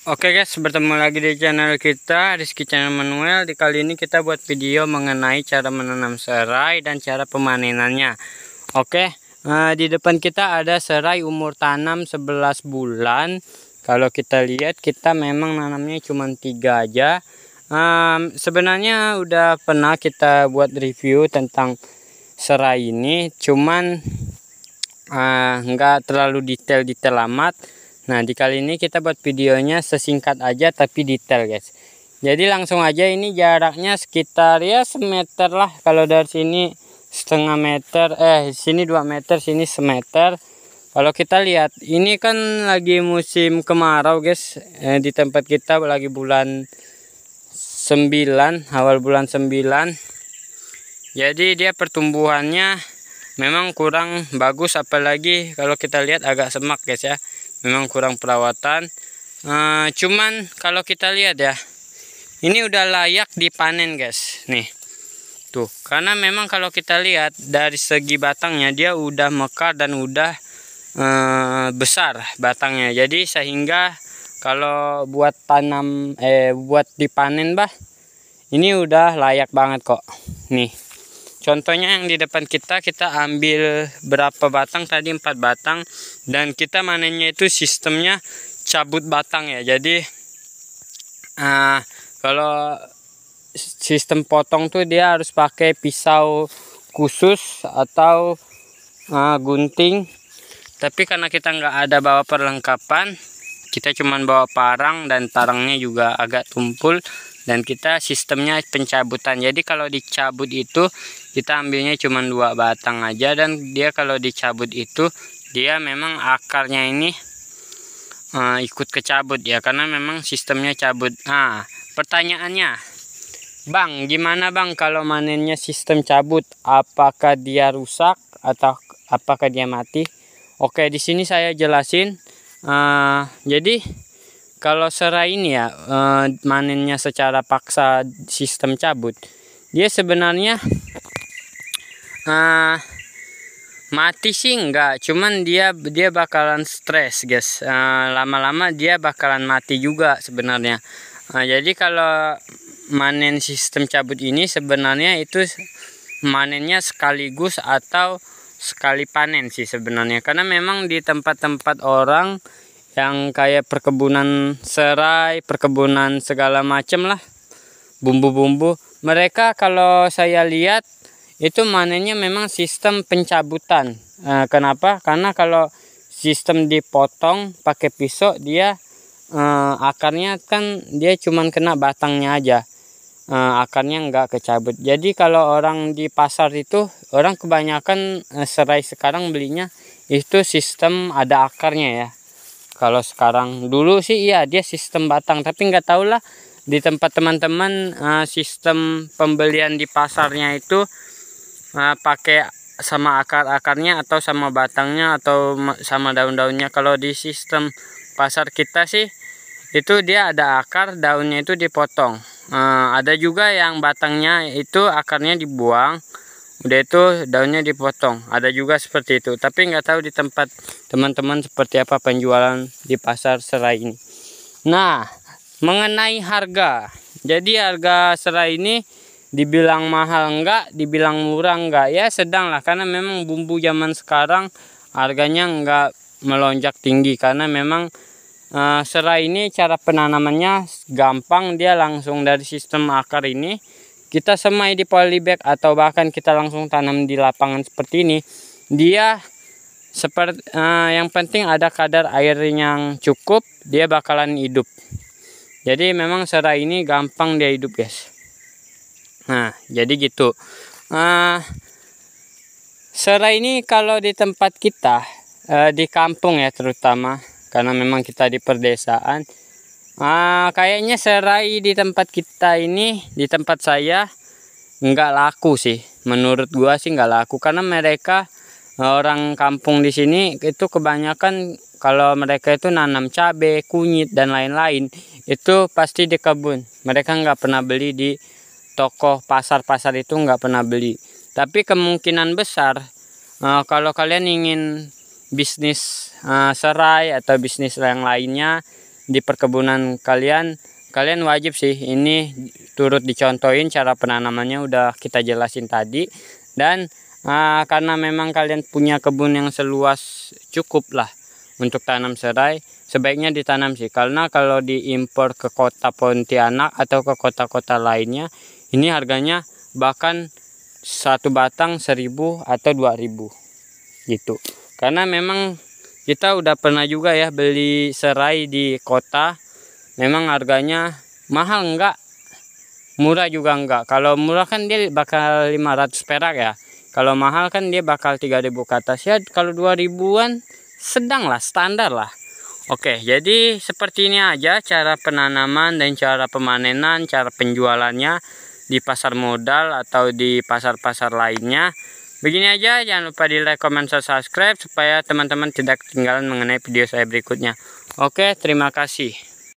Oke guys, bertemu lagi di channel kita, Rizky Channel Manuel. Di kali ini kita buat video mengenai cara menanam serai dan cara pemanenannya. Oke, di depan kita ada serai umur tanam 11 bulan. Kalau kita lihat, kita memang nanamnya cuma 3 aja. Sebenarnya udah pernah kita buat review tentang serai ini, cuman nggak terlalu detail amat. Nah, di kali ini kita buat videonya sesingkat aja tapi detail guys. Jadi langsung aja, ini jaraknya sekitar ya semeter lah. Kalau dari sini setengah meter, sini 2 meter, sini semeter. Kalau kita lihat, ini kan lagi musim kemarau guys. Di tempat kita lagi bulan 9, awal bulan 9. Jadi dia pertumbuhannya memang kurang bagus, apalagi kalau kita lihat agak semak guys ya. Memang kurang perawatan. Cuman kalau kita lihat ya, ini udah layak dipanen guys. Nih tuh, karena memang kalau kita lihat dari segi batangnya, dia udah mekar dan udah besar batangnya. Jadi sehingga kalau buat tanam buat dipanen ini udah layak banget kok. Nih contohnya yang di depan kita ambil berapa batang tadi, 4 batang, dan kita manennya itu sistemnya cabut batang ya. Jadi kalau sistem potong tuh dia harus pakai pisau khusus atau gunting. Tapi karena kita nggak ada bawa perlengkapan, kita cuman bawa parang, dan parangnya juga agak tumpul. Dan kita sistemnya pencabutan. Jadi kalau dicabut itu kita ambilnya cuma 2 batang aja, dan dia kalau dicabut itu dia memang akarnya ini ikut kecabut ya, karena memang sistemnya cabut. Pertanyaannya, Bang, gimana Bang kalau manennya sistem cabut? Apakah dia rusak atau apakah dia mati? Oke, di sini saya jelasin. Jadi kalau serai ini ya, manennya secara paksa sistem cabut, dia sebenarnya mati sih enggak, cuman dia bakalan stres guys. Lama-lama dia bakalan mati juga sebenarnya. Jadi kalau manen sistem cabut ini sebenarnya itu manennya sekaligus atau sekali panen sih sebenarnya, karena memang di tempat-tempat orang yang kayak perkebunan serai, perkebunan segala macem lah, bumbu-bumbu, mereka kalau saya lihat itu manennya memang sistem pencabutan. Kenapa? Karena kalau sistem dipotong pakai pisau, dia akarnya kan dia cuman kena batangnya aja, akarnya nggak kecabut. Jadi kalau orang di pasar itu, orang kebanyakan serai sekarang belinya itu sistem ada akarnya ya. Kalau sekarang, dulu sih iya dia sistem batang, tapi nggak tahu lah di tempat teman-teman sistem pembelian di pasarnya itu pakai sama akar-akarnya atau sama batangnya atau sama daun-daunnya. Kalau di sistem pasar kita sih itu dia ada akar, daunnya itu dipotong. Ada juga yang batangnya itu akarnya dibuang, udah itu daunnya dipotong. Ada juga seperti itu, tapi nggak tahu di tempat teman-teman seperti apa penjualan di pasar serai ini. Nah, mengenai harga, jadi harga serai ini dibilang mahal enggak, dibilang murah enggak, ya sedang lah, karena memang bumbu zaman sekarang harganya enggak melonjak tinggi, karena memang serai ini cara penanamannya gampang. Dia langsung dari sistem akar ini kita semai di polybag, atau bahkan kita langsung tanam di lapangan seperti ini. Dia seperti yang penting ada kadar air yang cukup, dia bakalan hidup. Jadi memang serai ini gampang dia hidup guys. Nah, jadi gitu. Serai ini kalau di tempat kita, di kampung ya terutama, karena memang kita di perdesaan, kayaknya serai di tempat kita ini, di tempat saya, nggak laku sih. Menurut gua sih nggak laku, karena mereka orang kampung di sini itu kebanyakan kalau mereka itu nanam cabai, kunyit dan lain-lain itu pasti di kebun. Mereka nggak pernah beli di toko, pasar-pasar itu nggak pernah beli. Tapi kemungkinan besar kalau kalian ingin bisnis serai atau bisnis yang lainnya, di perkebunan kalian wajib sih ini turut dicontohin. Cara penanamannya udah kita jelasin tadi. Dan karena memang kalian punya kebun yang seluas cukup lah untuk tanam serai, sebaiknya ditanam sih. Karena kalau diimpor ke kota Pontianak atau ke kota-kota lainnya, ini harganya bahkan satu batang 1.000 atau 2.000 gitu. Karena memang kita udah pernah juga ya beli serai di kota, memang harganya mahal enggak, murah juga enggak. Kalau murah kan dia bakal 500 perak ya, kalau mahal kan dia bakal 3.000 ke atas ya. Kalau 2.000-an sedang lah, standar lah. Oke, jadi seperti ini aja cara penanaman dan cara pemanenan, cara penjualannya di pasar modal atau di pasar-pasar lainnya. Begini aja, jangan lupa di like, comment, subscribe supaya teman-teman tidak ketinggalan mengenai video saya berikutnya. Oke, terima kasih.